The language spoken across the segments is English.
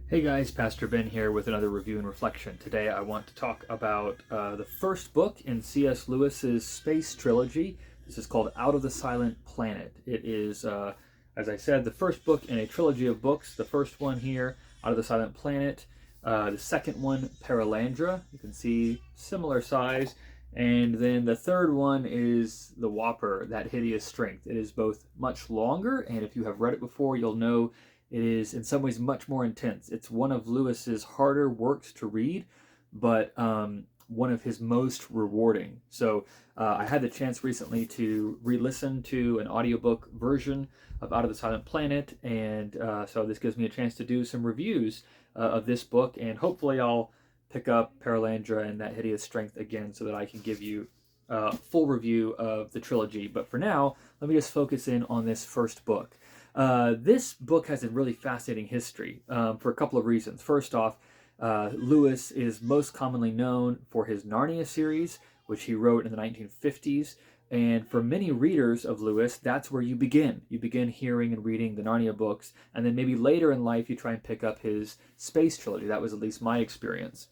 Hey guys, Pastor Ben here with another review and reflection. Today I want to talk about the first book in C.S. Lewis's space trilogy. This is called Out of the Silent Planet. It is, as I said, the first book in a trilogy of books. The first one here, Out of the Silent Planet. The second one, Paralandra. You can see similar size. And then the third one is The Whopper, That Hideous Strength. It is both much longer, and if you have read it before, you'll know it is in some ways much more intense. It's one of Lewis's harder works to read, but one of his most rewarding. So I had the chance recently to re-listen to an audiobook version of Out of the Silent Planet, and so this gives me a chance to do some reviews of this book, and hopefully I'll pick up Paralandra and That Hideous Strength again so that I can give you a full review of the trilogy. But for now, let me just focus in on this first book. This book has a really fascinating history for a couple of reasons. First off, Lewis is most commonly known for his Narnia series, which he wrote in the 1950s. And for many readers of Lewis, that's where you begin. You begin hearing and reading the Narnia books, and then maybe later in life you try and pick up his space trilogy. That was at least my experience.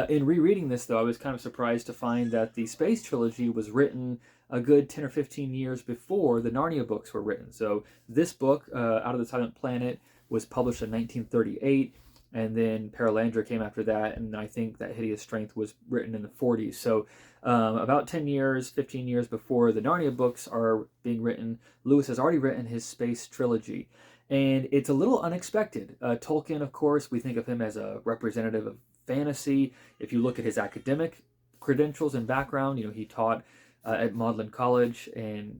In rereading this, though, I was kind of surprised to find that the space trilogy was written a good 10 or 15 years before the Narnia books were written. So this book, Out of the Silent Planet, was published in 1938, and then Paralandra came after that, and I think That Hideous Strength was written in the 40s. So about 10 years, 15 years before the Narnia books are being written, Lewis has already written his space trilogy. And it's a little unexpected. Tolkien, of course, we think of him as a representative of fantasy. If you look at his academic credentials and background, he taught at Magdalen College in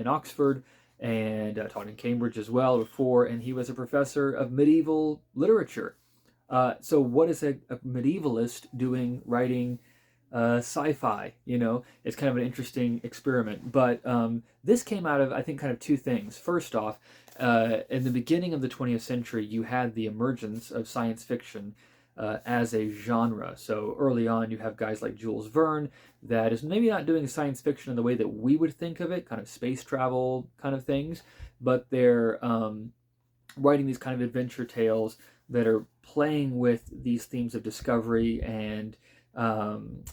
Oxford, and taught in Cambridge as well before, and he was a professor of medieval literature. So what is a medievalist doing writing sci-fi? It's kind of an interesting experiment. But this came out of, I think, kind of two things. First off, in the beginning of the 20th century, you had the emergence of science fiction as a genre. So early on, you have guys like Jules Verne that is maybe not doing science fiction in the way that we would think of it, kind of space travel kind of things, but they're writing these kind of adventure tales that are playing with these themes of discovery and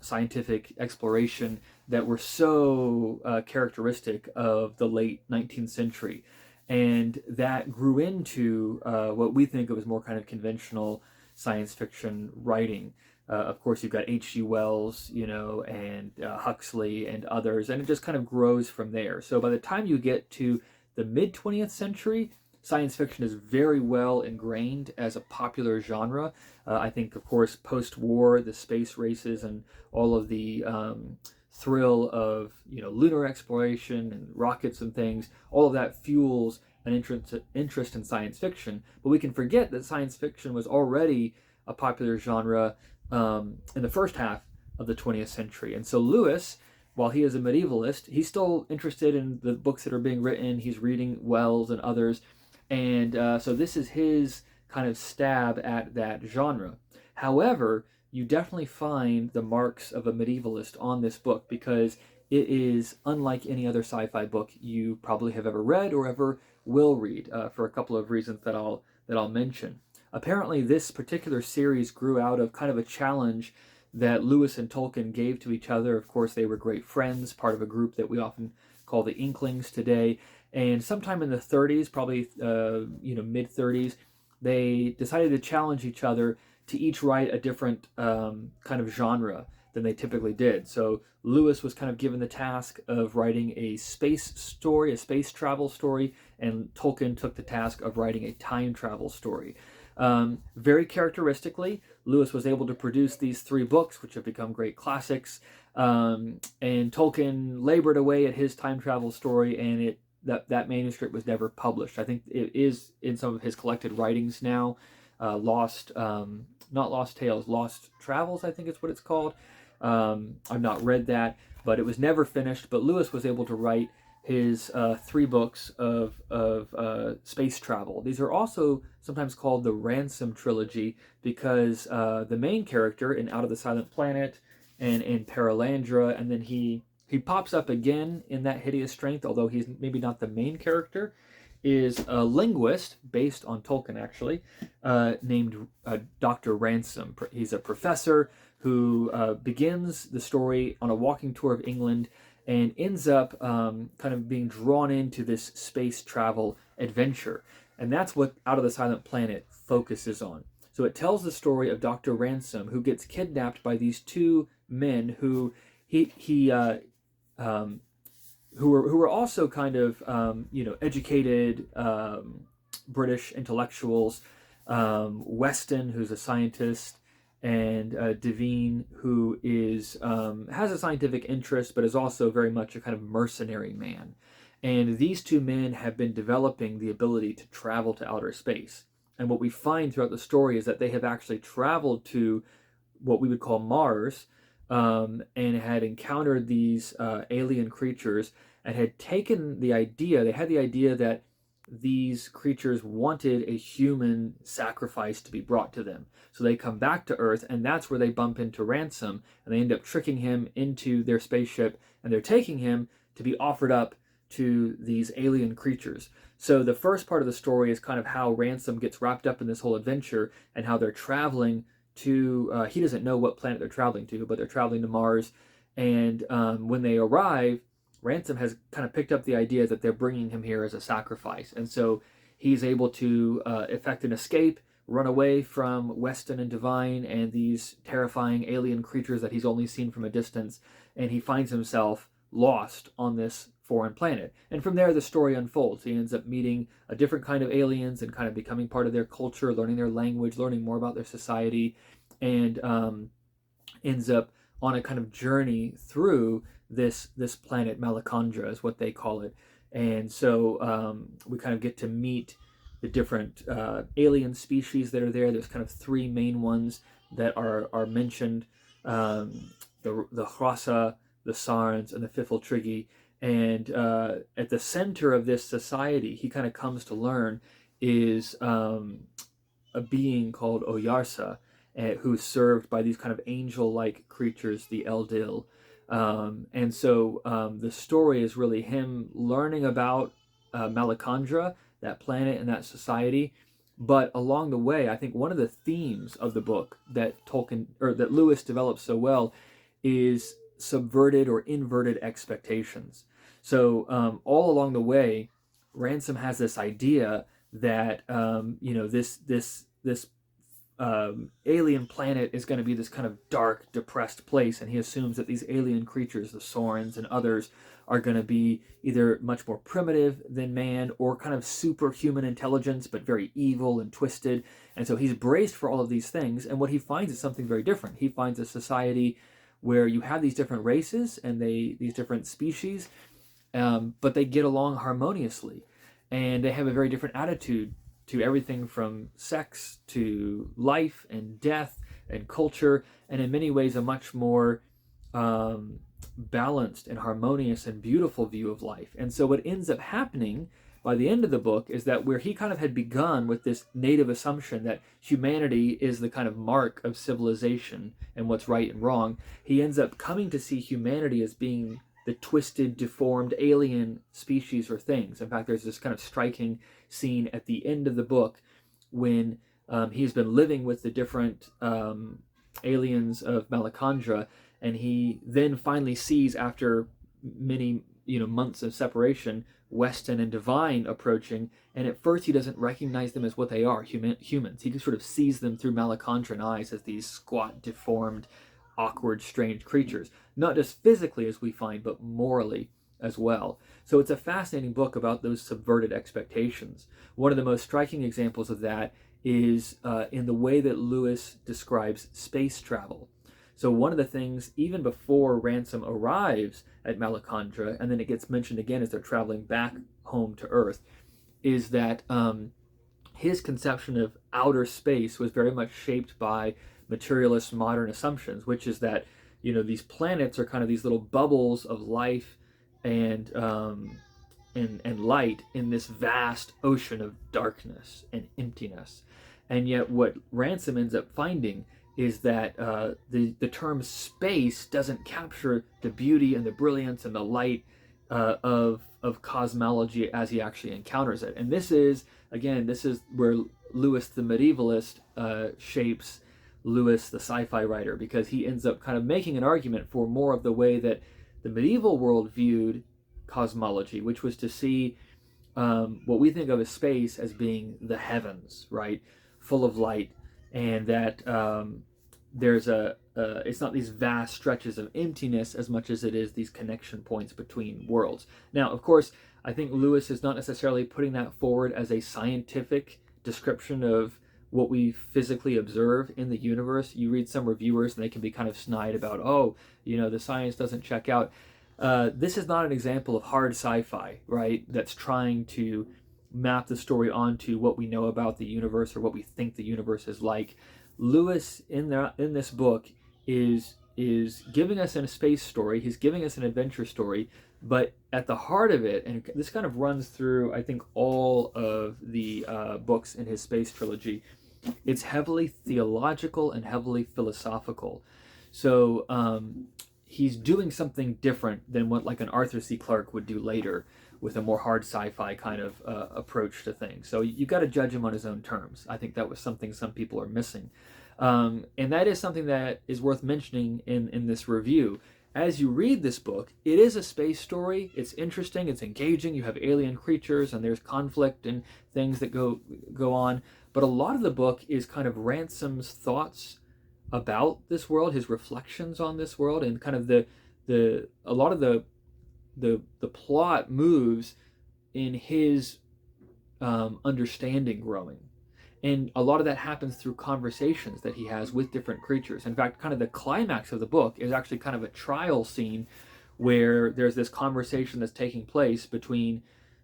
scientific exploration that were so characteristic of the late 19th century. And that grew into what we think of as more kind of conventional science fiction writing. Of course, you've got H.G. Wells, and Huxley and others, and it just kind of grows from there. So by the time you get to the mid 20th century, science fiction is very well ingrained as a popular genre. I think, of course, post-war, the space races and all of the thrill of lunar exploration and rockets and things, all of that fuels an interest in science fiction. But we can forget that science fiction was already a popular genre in the first half of the 20th century. And so Lewis, while he is a medievalist, he's still interested in the books that are being written. He's reading Wells and others. And so this is his kind of stab at that genre. However, you definitely find the marks of a medievalist on this book because it is unlike any other sci-fi book you probably have ever read or ever will read, for a couple of reasons that I'll mention. Apparently, this particular series grew out of kind of a challenge that Lewis and Tolkien gave to each other. Of course, they were great friends, part of a group that we often call the Inklings today. And sometime in the 30s, probably mid 30s, they decided to challenge each other to each write a different kind of genre than they typically did. So Lewis was kind of given the task of writing a space story, a space travel story, and Tolkien took the task of writing a time travel story. Very characteristically, Lewis was able to produce these three books, which have become great classics, and Tolkien labored away at his time travel story, and that manuscript was never published. I think it is in some of his collected writings now, not Lost Tales, Lost Travels, I think is what it's called. I've not read that, but it was never finished. But Lewis was able to write his three books of space travel. These are also sometimes called the Ransom trilogy because the main character in Out of the Silent Planet and in Paralandra, and then he pops up again in That Hideous Strength, although he's maybe not the main character, is a linguist based on Tolkien, actually, named Dr. Ransom. He's a professor who begins the story on a walking tour of England and ends up kind of being drawn into this space travel adventure. And that's what Out of the Silent Planet focuses on. So it tells the story of Dr. Ransom, who gets kidnapped by these two men who who were also kind of educated British intellectuals. Weston, who's a scientist, and Devine, who is has a scientific interest, but is also very much a kind of mercenary man. And these two men have been developing the ability to travel to outer space. And what we find throughout the story is that they have actually traveled to what we would call Mars, and had encountered these alien creatures, and had taken the idea, they had the idea that these creatures wanted a human sacrifice to be brought to them. So they come back to Earth, and that's where they bump into Ransom, and they end up tricking him into their spaceship, and they're taking him to be offered up to these alien creatures. So the first part of the story is kind of how Ransom gets wrapped up in this whole adventure, and how they're traveling to, he doesn't know what planet they're traveling to, but they're traveling to Mars. And when they arrive, Ransom has kind of picked up the idea that they're bringing him here as a sacrifice. And so he's able to effect an escape, run away from Weston and Devine and these terrifying alien creatures that he's only seen from a distance. And he finds himself lost on this foreign planet. And from there, the story unfolds. He ends up meeting a different kind of aliens and kind of becoming part of their culture, learning their language, learning more about their society, and ends up on a kind of journey through this planet. Malacandra is what they call it. And so we kind of get to meet the different alien species that are there. There's kind of three main ones that are mentioned: the Hrasa, the Sarns, and the Fifiltrigi. And at the center of this society, he kind of comes to learn, is a being called Oyarsa, who's served by these kind of angel-like creatures, the Eldil. And so the story is really him learning about Malacandra, that planet and that society. But along the way, I think one of the themes of the book that that Lewis develops so well is subverted or inverted expectations. So all along the way, Ransom has this idea that this alien planet is going to be this kind of dark, depressed place, and he assumes that these alien creatures, the Sorens and others, are going to be either much more primitive than man or kind of superhuman intelligence, but very evil and twisted. And so he's braced for all of these things, and what he finds is something very different. He finds a society where you have these different races and these different species, but they get along harmoniously, and they have a very different attitude to everything from sex to life and death and culture, and in many ways a much more balanced and harmonious and beautiful view of life. And so what ends up happening by the end of the book is that where he kind of had begun with this native assumption that humanity is the kind of mark of civilization and what's right and wrong, he ends up coming to see humanity as being the twisted, deformed, alien species or things. In fact, there's this kind of striking scene at the end of the book when he's been living with the different aliens of Malacandra, and he then finally sees, after many months of separation, Weston and Devine approaching, and at first he doesn't recognize them as what they are, humans. He sort of sees them through Malacandran eyes as these squat, deformed, awkward, strange creatures, not just physically as we find, but morally as well. So it's a fascinating book about those subverted expectations. One of the most striking examples of that is in the way that Lewis describes space travel. So one of the things, even before Ransom arrives at Malacandra, and then it gets mentioned again as they're traveling back home to Earth, is that his conception of outer space was very much shaped by materialist modern assumptions, which is that these planets are kind of these little bubbles of life and light in this vast ocean of darkness and emptiness. And yet what Ransom ends up finding is that the term space doesn't capture the beauty and the brilliance and the light of cosmology as he actually encounters it. And this is where Lewis the medievalist shapes Lewis the sci-fi writer, because he ends up kind of making an argument for more of the way that the medieval world viewed cosmology, which was to see what we think of as space as being the heavens, right, full of light, and that there's it's not these vast stretches of emptiness as much as it is these connection points between worlds. Now, of course, I think Lewis is not necessarily putting that forward as a scientific description of what we physically observe in the universe. You read some reviewers and they can be kind of snide about, oh, the science doesn't check out. This is not an example of hard sci-fi, right, that's trying to map the story onto what we know about the universe or what we think the universe is like. Lewis in this book is giving us a space story. He's giving us an adventure story, but at the heart of it, and this kind of runs through, I think, all of the books in his space trilogy, it's heavily theological and heavily philosophical. So he's doing something different than what like an Arthur C. Clarke would do later, with a more hard sci-fi kind of approach to things. So you got to judge him on his own terms. I think that was something some people are missing. And that is something that is worth mentioning in this review. As you read this book, it is a space story. It's interesting, it's engaging. You have alien creatures and there's conflict and things that go on. But a lot of the book is kind of Ransom's thoughts about this world, his reflections on this world, and kind of a lot of the plot moves in his understanding growing. And a lot of that happens through conversations that he has with different creatures. In fact, kind of the climax of the book is actually kind of a trial scene where there's this conversation that's taking place between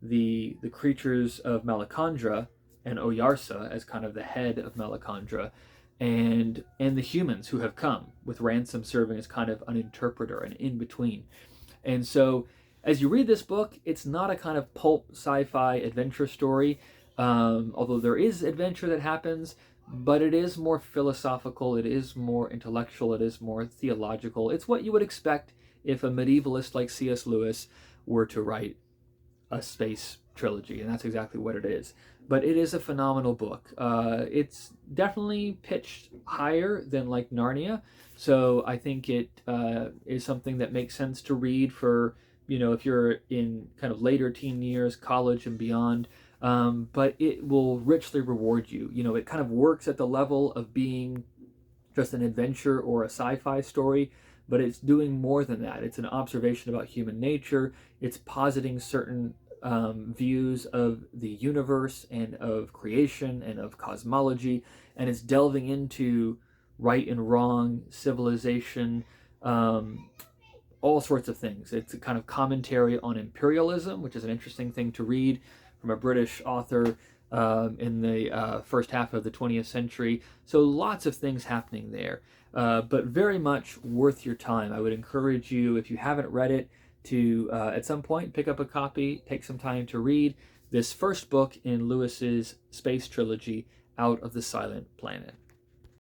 the creatures of Malacandra and Oyarsa as kind of the head of Malacandra, and the humans who have come, with Ransom serving as kind of an interpreter, an in-between. And so as you read this book, it's not a kind of pulp sci-fi adventure story, although there is adventure that happens, but it is more philosophical, it is more intellectual, it is more theological. It's what you would expect if a medievalist like C.S. Lewis were to write a space trilogy, and that's exactly what it is. But it is a phenomenal book. It's definitely pitched higher than like Narnia, so I think it is something that makes sense to read for, if you're in kind of later teen years, college and beyond. But it will richly reward you. It kind of works at the level of being just an adventure or a sci-fi story, but it's doing more than that. It's an observation about human nature. It's positing certain views of the universe and of creation and of cosmology, and it's delving into right and wrong, civilization, all sorts of things. It's a kind of commentary on imperialism, which is an interesting thing to read from a British author in the first half of the 20th century. So lots of things happening there, but very much worth your time. I would encourage you, if you haven't read it, to at some point pick up a copy, take some time to read this first book in Lewis's space trilogy, Out of the Silent Planet.